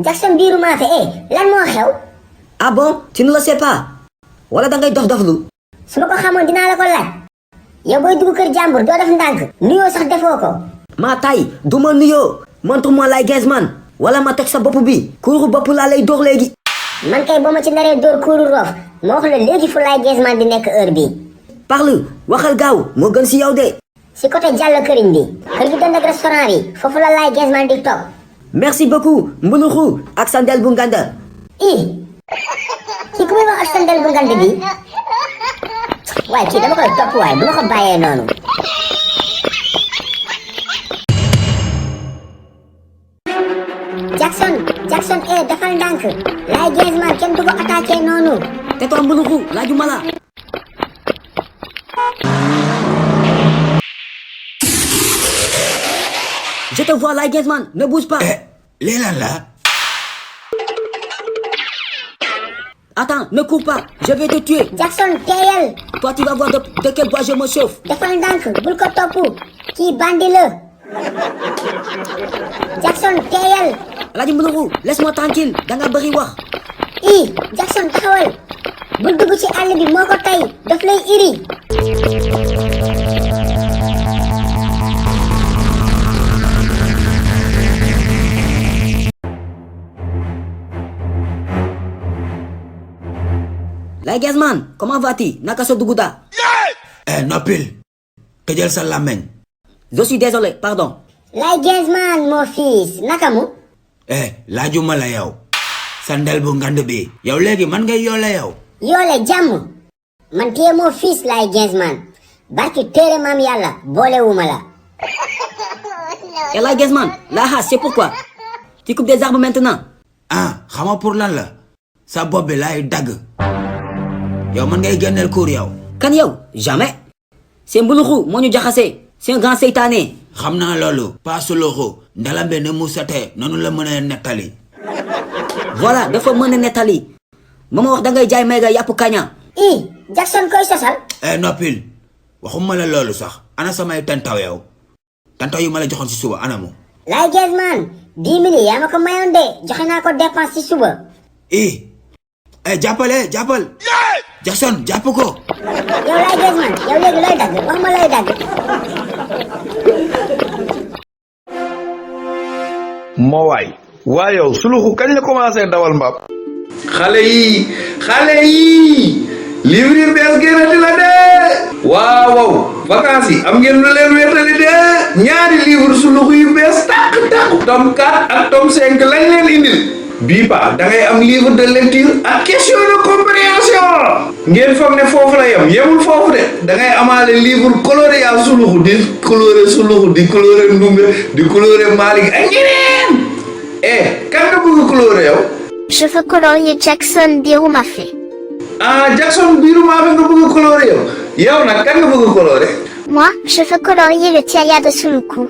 Jackson biiru maa fi lan moo xew. Ah bon, tu ne le sais pas wala da ngay dof doflu. su ma ko xamoon dinaa la ko laaj. yow booy dugg kër jàmbur doo def ndànk nuyoo sax defoo ko. maa tay du ma nuyoo montre-moi Laye Gainsman wala ma toj sa bopp bi kuuru bopp laa lay door léegi. man kay boo ma ci naree dóor kuuru roof ma wax la léegi fu Laye Gainsman di nekk heure bii. parle waxal gaaw moo gën si yow de. si côté Diallo këriñ bi kër gi dend ak restaurant bi foofu la Laye Gainsman di toog. merci beaucoup mbuluxu ak sandel bu nganda. kii ku muy wax ak sandel bu nganda bi waaye kii dama koy topp waaye bu ma ko bàyyee noonu. Jackson defal ndànk Laye Gainsman kenn du ko attaqué noonu. te toi mbuluxu laaju mala. Je te vois Laye Gainsman, ne bouge pas. lii lan la. Attends, ne cours pas, je vais te tuer. Jackson teeyal. Toi tu vas voir de quel bois je me chauffe. defal ndànk bul ko topp kii bandi la. Jackson teeyal. Laaju mbuluxu, laisse-moi tranquille, da nga bëri wax. Jackson taxawal bul dugg ci àll bi moo ko tey daf lay iri. Laye Gainsman, comment vas-tu? Naka sa duguda? noppil tëjal sa làmmeñ. Je suis désolé, pardon. Laye Gainsman mon fils naka mu. laajuma la yow. sandel bu ngand bi. yow léegi man ngay yoole yow. yoole jàmm. man téye mon fils Laye Gainsman. barki téere maam yàlla boolewuma la. Et Laye Gainsman, la hache, c'est pourquoi? Tu coupes des arbres maintenant? xama pour lan la. sa bopp bi laay dagg. yow man ngay génneel kuur yow. Kan yow? Jamais. C'est mbuluxu moo ñu jaxase. C'est un grand seytaane. xam naa loolu. pas suluxu. ndalambe ne mu setee noonu la mën a nettali. Voilà, dafa mën a nettali. Mama wax da ngay jaay may ga yàpp kaña. Jackson koy sosal. noppil waxuma la loolu sax. ana samay tantaw yow. tantaw yu ma la joxoon si suba ana mu. Laye Gainsman 10 000 yaa ma ko mayoon de joxe naa ko dépense si suba. jàppale jàppal. Jackson jàpp ko. yow Laye Gainsman yow léegi looy dagg wax ma looy dagg. moo waay yow suluxu kañ la commencé dawal mbaam. xale yi livre bees génnati la de waaw vacances yi am ngeen lu leen wéetali de ñaari livre suluxu yu bees tàq tome 4 ak tome 5 lañ leen indil bii pa da ngay am livre de lecture ak question de compréhension ngeen foog ne foofu la yemul foofu de da ngay amaale livre coloré yaa suluxu di coloré suluxu di coloré ndumbe di coloré Malick ak ñeneen kan nga bëgg coloré yow. Je veux colorier Jackson biiru Mafé. Jackson biiru Mafé nga bëgg coloré yow nag kan nga bëgg coloré. Moi, je veux colorier le Tiaya de Suluku.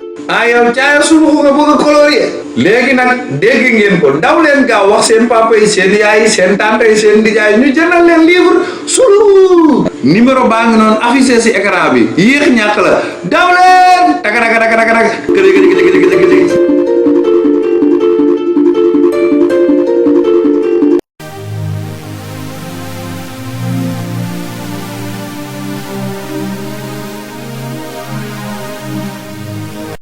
yow Tiaya Suluku nga bëgg coloré. léegi nag dégg ngeen ko daw leen gaaw wax seen papa yi seen yaay yi seen tante yi seen nijaay ñu jëndal leen livre Suluku. numéro baa ngi noonu affiché si écran bi yéex ñàkk la daw leen.